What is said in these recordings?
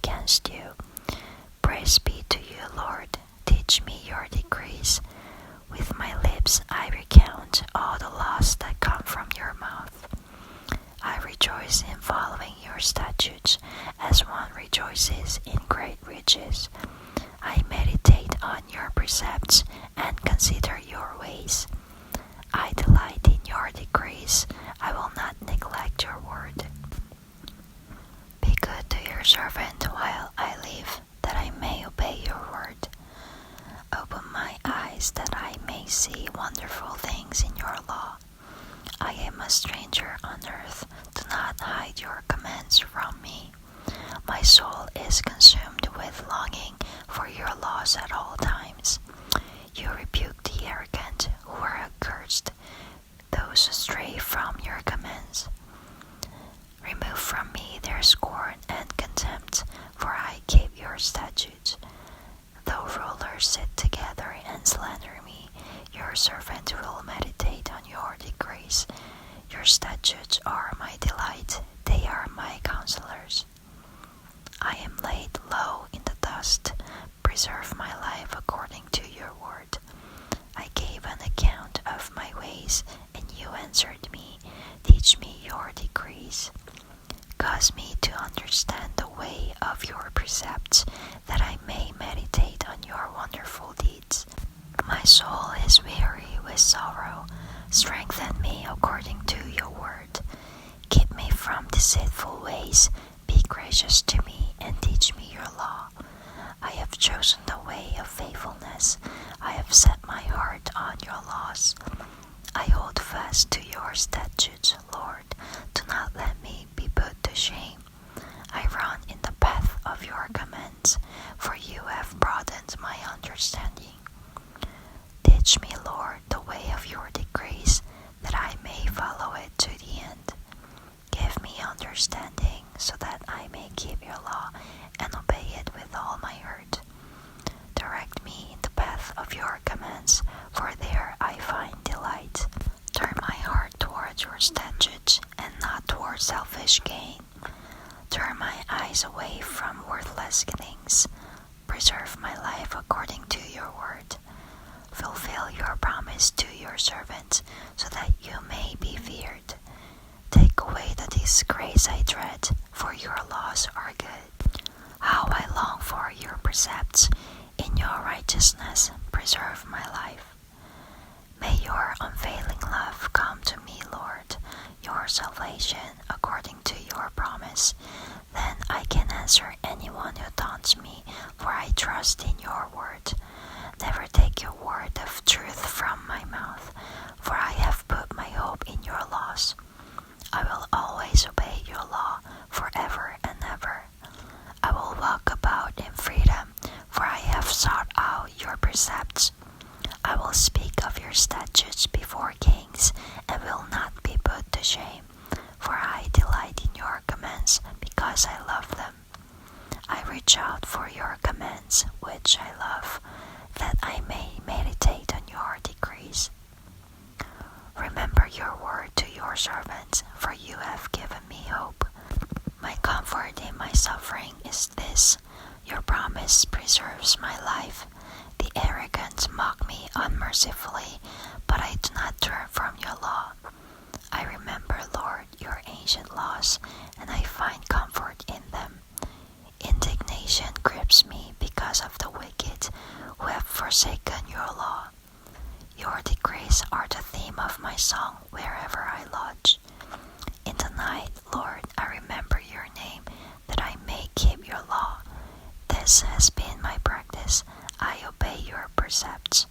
against you. Praise be to you, Lord. Teach me your decrees. With my lips I recount all the laws that come from your mouth. I rejoice in following your statutes as one rejoices in great riches. I meditate on your precepts and consider your ways. I delight in your decrees. I will not neglect your word. Be good to your servant while I live, that I may obey your word. Open my eyes that I may see wonderful things in your law. I am a stranger on earth. Do not hide your commands from me. My soul is consumed with longing for your laws at all times. You rebuke the arrogant who are accursed, those who stray from your commands. Remove from me their scorn and contempt, for I keep your statutes. Though rulers sit together and slander me, your servant will meditate on your decrees. Your statutes are my delight, they are my counselors. I am laid low in the dust. Preserve my life according to your word. I gave an account of my ways, and you answered me. Teach me your decrees. Cause me to understand the way of your precepts, that I may meditate on your wonderful deeds. My soul is weary with sorrow. Strengthen me according to your word. Keep me from deceitful ways. Be gracious to me and teach me your law. I have chosen the way of faithfulness. I have set my heart on your laws. I hold fast to your statutes, Lord. Do not let me be put to shame. I run in the path of your commands, for you have broadened my understanding. Teach me, Lord, the way of your decrees, that I may follow it to the end. Give me understanding, so that I may keep your law and obey it with all my heart. Direct me in the path of your commands, for there I find delight. Turn my heart towards your statutes, and not towards selfish gain. Turn my eyes away from worthless things. Preserve my life according to your word. Fulfill your promise to your servant, so that you may be feared. Take away the disgrace I dread, for your laws are good. How I long for your precepts. In your righteousness, preserve my life. May your unfailing love come to me, Lord, your salvation according to your promise. Then I can answer anyone who taunts me, for I trust in your word. Never take your word of truth from my mouth, for I have put my hope in your laws. I will always obey your law forever and ever. I will walk about in freedom, for I have sought out your precepts. I will speak of your statutes before kings, and will not be put to shame, for I delight in your commands, because I love them. I reach out for your commands, which I love, that I may meditate on your decrees. Remember your word to your servants, for you have given me hope. My comfort in my suffering is this: your promise preserves my life. The arrogant mock me unmercifully, but I do not turn from your law. I remember, Lord, your ancient laws, and I find comfort in them. Indignation grips me because of the wicked who have forsaken your law. Your decrees are the theme of my song wherever I lodge. In the night, Lord, I remember your name, that I may keep your law. This has been my practice. I obey your precepts.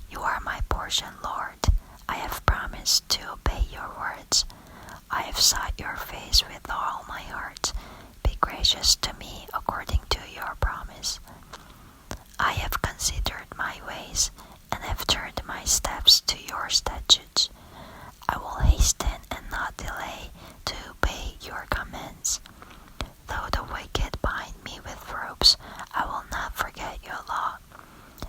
You are my portion, Lord. I have promised to obey your words. I have sought your face with all my heart. Be gracious to me according to your promise. I have considered my ways, and have turned my steps to your statutes. I will hasten and not delay to obey your commands. Though the wicked bind me with ropes, I will not forget your law.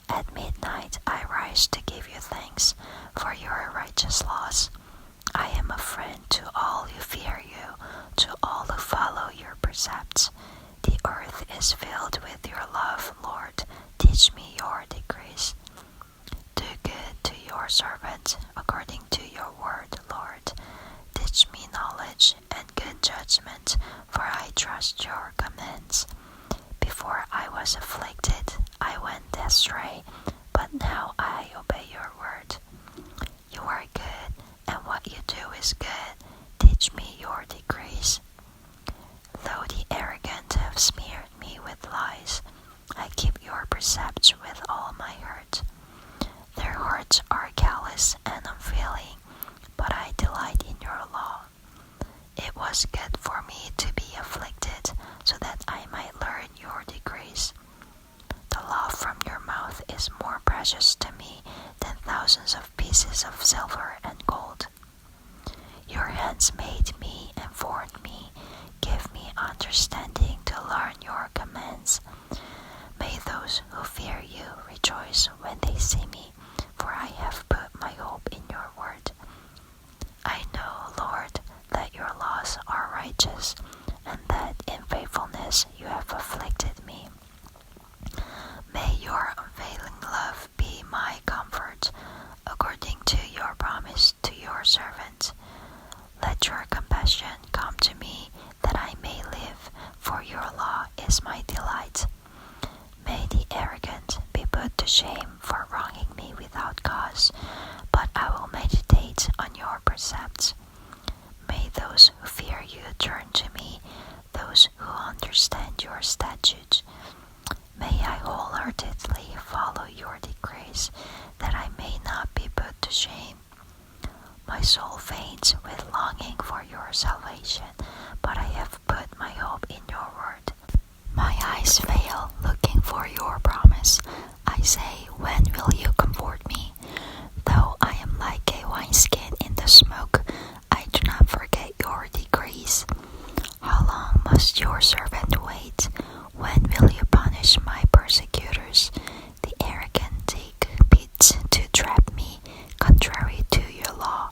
At midnight I rise to give you thanks for your righteous laws. I am a friend to all who fear you, to all who follow your precepts. The is filled with your love, Lord. Teach me your decrees. Do good to your servant according to your word, Lord. Teach me knowledge and good judgment, for I trust your commands. Before I was afflicted, I went astray, but now I obey your word. You are good, and what you do is good. Teach me your decrees. Though the arrogant have smeared me with lies, I keep your precepts with all my heart. Their hearts are callous and unfeeling, but I delight in your law. It was good for me to be afflicted, so that I might learn your decrees. The law from your mouth is more precious to me than thousands of pieces of silver and gold. Your hands made me and formed me. Give me understanding to learn your commands. May those who fear you rejoice when they see me, for I have put my hope in your word. I know, Lord, that your laws are righteous, and that in faithfulness you have afflicted me. May your unfailing love be my comfort, according to your promise to your servant. Let your compassion come to me, that I may live, for your law is my delight. May the arrogant be put to shame for wronging me without cause, but I will meditate on your precepts. May those who fear you turn to me, those who understand your statutes. May I wholeheartedly follow your decrees, that I may not be put to shame. My soul faints with longing for your salvation, but I have put my hope in your word. My eyes fail looking for your promise. I say, when will you comfort me? Though I am like a wineskin in the smoke, I do not forget your decrees. How long must your servant wait? When will you punish my persecutors? The arrogant take pits to trap me, contrary to your law.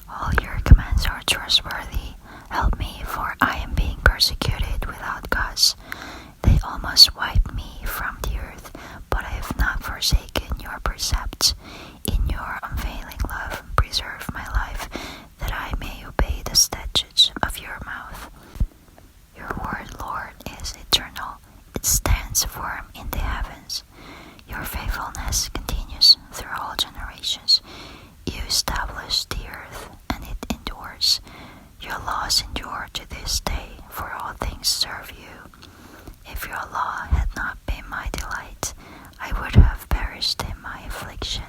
All your commands are trustworthy. Help me, for I am being persecuted without cause. They almost wiped me from the earth, but I have not forsaken your precepts. In your unfailing love, preserve my life, that I may obey the statutes of your mouth. Your word, Lord, is eternal. It stands firm in the heavens. Your faithfulness continues through all generations. You established the earth, and it endures. Your laws endure to this day, for all things serve you. If your law had not been my delight, I would have perished in my affliction.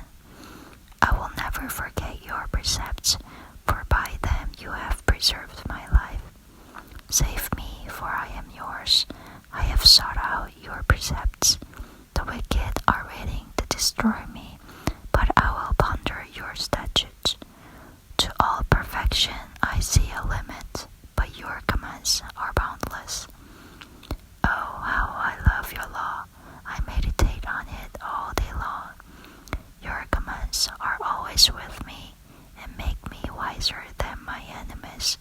I will never forget your precepts, for by them you have preserved my life. Save me, for I am yours. I have sought out your precepts. The wicked are waiting to destroy me, but I will ponder your statutes. To all perfection I see a limit, but your commands are boundless. Oh, how I love your law. I meditate on it all day long. Your commands are always with me and make me wiser than my enemies.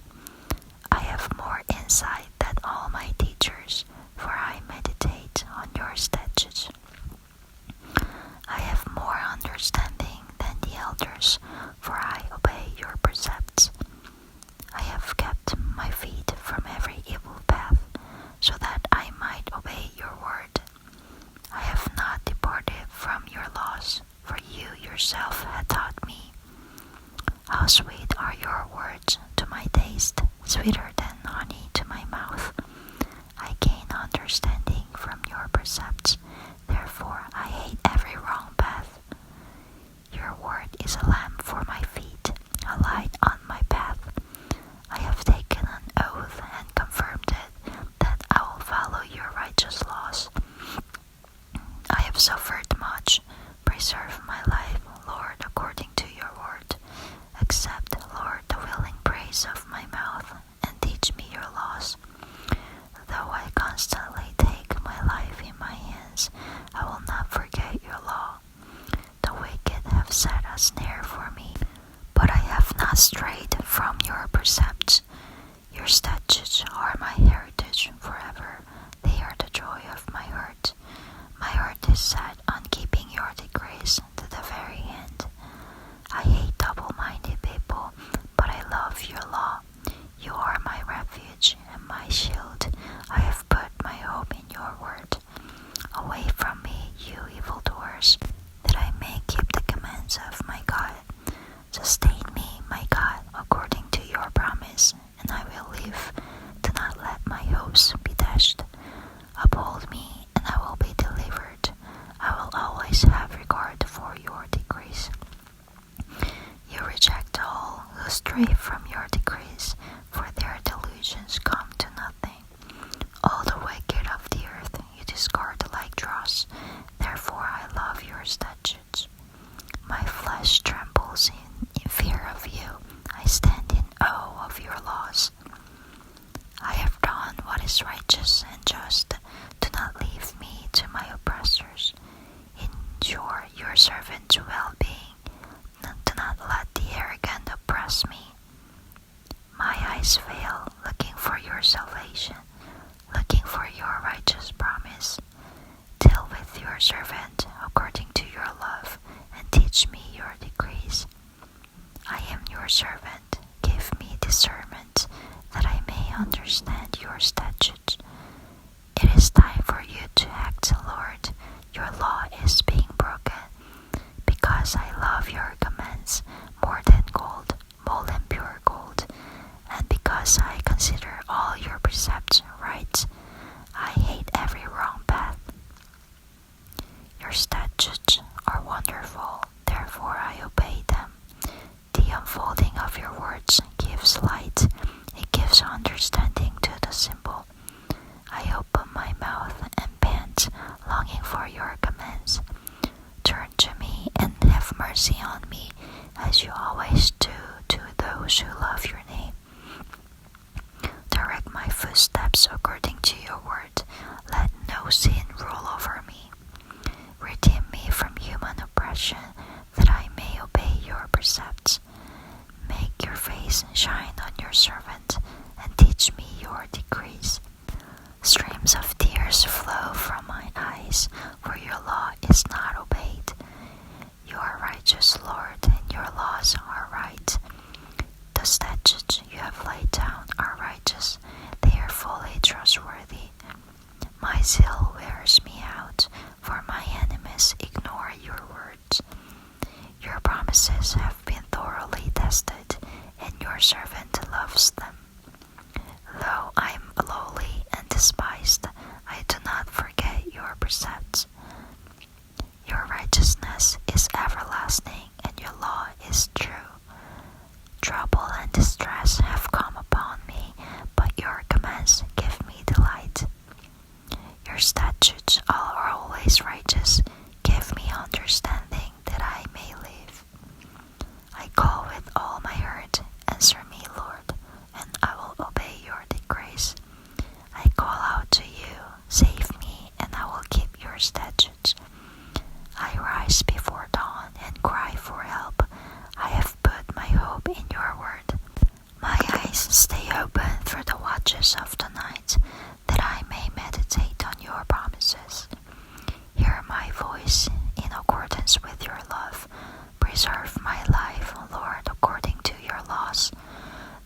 I have more insight than all my teachers, for I meditate on your statutes. I have more understanding than the elders, for I obey your precepts. I have kept my feet from every evil path, so that I might obey your word. I have not departed from your laws, for you yourself had taught me. How sweet are your words to my taste, sweeter than honey to my mouth. I gain understanding from your precepts, therefore I hate every wrong path. Your word is a lamp for my feet, a light on my path. I have taken an oath and confirmed it, that I will follow your righteous laws. I have suffered much. Preserve my life, Lord, according to your word. Accept, Lord, the willing praise of my mouth, and teach me your laws. Though I constantly take my life in my hands, I will not forget your law. The wicked have set a snare for me, but I have not strayed from your precepts. Your statutes are my heritage forever. They are the joy away from me, you evildoers, that I may keep the commands of my God. Sustain me, my God, according to your promise, and I will live. Do not let my hopes be dashed. Uphold me, and I will be delivered. I will always have regard for your decrees. You reject all who stray from your decrees, for their delusions come to nothing. All the wicked of the earth you discard like dross. Therefore I love your statutes. My flesh trembles in fear of you. I stand in awe of your laws. I have done what is righteous and just. Do not leave me to my oppressors. Ensure your servant's well-being. Do not let the arrogant oppress me. My eyes fail, looking for your salvation, looking for your righteous promise. Deal with your servant according to your love, and teach me your decrees. I am your servant. Give me discernment, that I may understand your statutes. It is time for you to act, Lord. Your law is being broken. Because I love your commands more than gold, more than pure gold, and because I consider all your precepts right, I hate every wrong path. Your statutes are wonderful, therefore I obey them. The unfolding of your words gives light, it gives understanding to the simple. I open my mouth and pant, longing for your commands. Turn to me and have mercy on me, as you always do to those who love your name. Direct my footsteps according to your word. Let no sin rule over me. Redeem me from human oppression, that I may obey your precepts. Make your face shine on your servant, and teach me your decrees. Streams of tears flow from my eyes, for your law is not obeyed. You are righteous, Lord, and your laws are right. The statutes you have laid down are righteous, they are fully trustworthy. My zeal wears me out, for my enemies ignore your words. Your promises have been thoroughly tested, and your servant loves them. Though I am lowly and despised, I do not forget your precepts. Your righteousness is everlasting, and your law is true. Trouble and distress have come upon me, but your commands give me delight. Your statutes are always righteous. Give me understanding, that I may live. I call with all my heart. Answer me, Lord, and I will obey your decrees. I call out to you. Save me, and I will keep your statutes. I rise before dawn and cry for help. I have put my hope in your word. My eyes stay open through the watches of the night, that I may meditate on your promises. Hear my voice in accordance with your love. Preserve my life, Lord, according to your laws.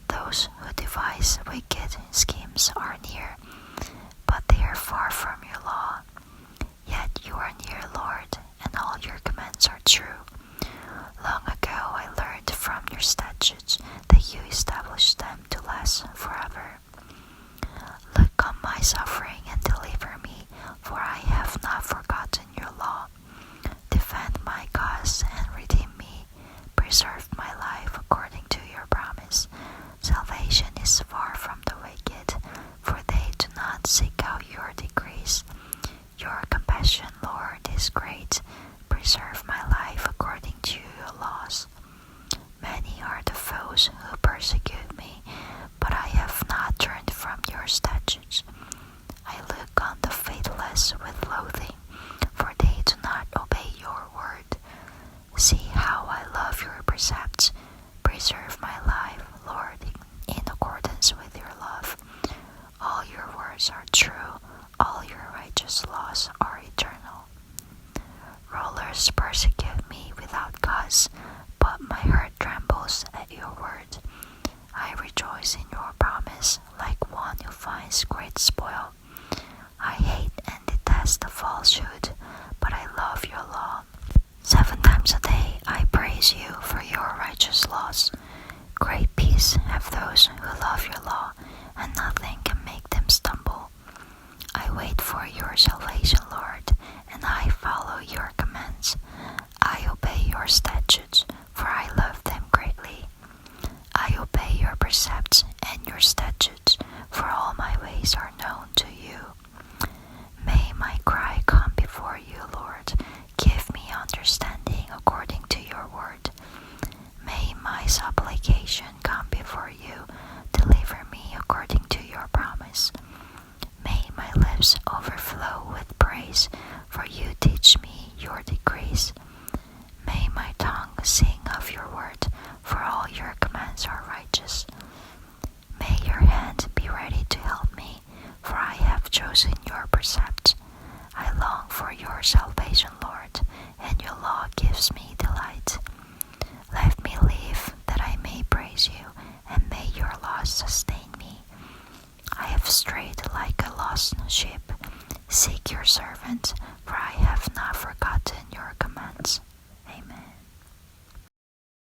Those who devise wicked schemes are near, but they are far from your law. Yet you are near, Lord, and all your commands are true. Long ago I learned from your statutes that you established them to last forever. Look on my suffering and deliver me, for I have not forgotten your law. Defend my cause and redeem me. Preserve my life according to your promise. Salvation is far from the wicked, for they do not seek out your decrees. Your compassion, Lord, is great. Preserve my life according to your laws. Many are the foes who persecute me, but I have not turned from your statutes. I look on the faithless with loathing, for they do not obey your word. See how I love your precepts. Preserve my life, Lord, in accordance with your love. All your words are true. All your righteous laws are eternal. Rulers persecute me without cause, but my heart trembles at your word. I rejoice in your promise like one who finds great spoil. I hate and detest detest falsehood, but I love your law. 7 times a day I praise you for your righteous laws. Great peace have those who love your law, and nothing can make them stumble. I wait for your salvation, Lord, and I follow your commands. I obey your statutes, for I love them greatly. I obey your precepts and your statutes, for all my ways are known to you. May my cry come before you, Lord. Give me understanding according to your word. May my supplication come before you. Deliver me according to your promise. May my lips overflow with praise, for you teach me your decrees. May my tongue sing of your word, for all your commands are righteous. May your hand be ready to help me, for I have chosen your precepts. I long for your salvation, Lord, and your law gives me delight. Let me live that I may praise you, and may your laws sustain me. I have strayed like a lost sheep. Seek your servant, for I have not forgotten your commands.